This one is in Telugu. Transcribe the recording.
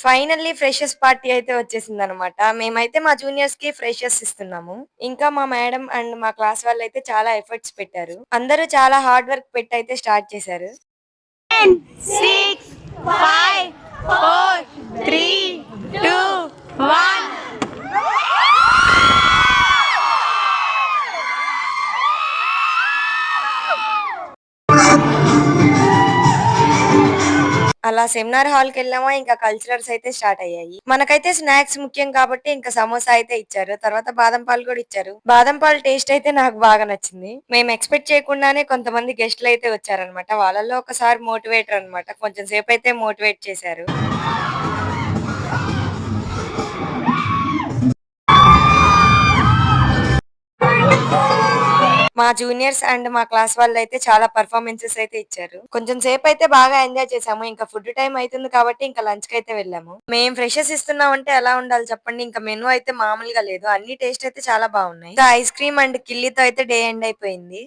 ఫైనల్లీ ఫ్రెషర్స్ పార్టీ అయితే వచ్చేసిందనమాట. మేమైతే మా జూనియర్స్‌కి ఫ్రెషర్స్ ఇస్తున్నాము. ఇంకా మా మేడం అండ్ మా క్లాస్ వాళ్ళైతే చాలా ఎఫర్ట్స్ పెట్టారు. అందరూ చాలా హార్డ్ వర్క్ పెట్టయితే స్టార్ట్ చేశారు. 6, 5, 4, 3, 2, 1. అలా సెమినార్ హాల్‌కెళ్ళామా ఇంకా కల్చరల్స్ అయితే స్టార్ట్ అయ్యాయి. మనకైతే స్నాక్స్ ముఖ్యం కాబట్టి ఇంకా సమోసా అయితే ఇచ్చారు. తర్వాత బాదం పాలు కూడా ఇచ్చారు. బాదం పాలు టేస్ట్ అయితే నాకు బాగా నచ్చింది. మేము ఎక్స్‌పెక్ట్ చేయకుండానే కొంతమంది గెస్ట్‌లయితే వచ్చారనమాట. వాళ్ళలో ఒకసారి మోటివేటర్ అనమాట. కొంచెం సేపయితే మోటివేట్ చేశారు. మా జూనియర్స్ అండ్ మా క్లాస్ వాళ్ళైతే చాలా పెర్ఫార్మన్సెస్ అయితే ఇచ్చారు. కొంచెం సేపయితే బాగా ఎంజాయ్ చేసాము. ఇంకా ఫుడ్ టైమ్ అయితుంది కాబట్టి ఇంకా లంచ్‌కయితే వెళ్ళాము. మేము ఫ్రెషర్స్ ఇస్తున్నామంటే ఎలా ఉండాలి చెప్పండి? ఇంకా మెను అయితే మామూలుగా లేదు. అన్ని టేస్ట్ అయితే చాలా బాగున్నాయి. ఇంకా ఐస్ క్రీమ్ అండ్ కిల్లీతో అయితే డే ఎండ్ అయిపోయింది.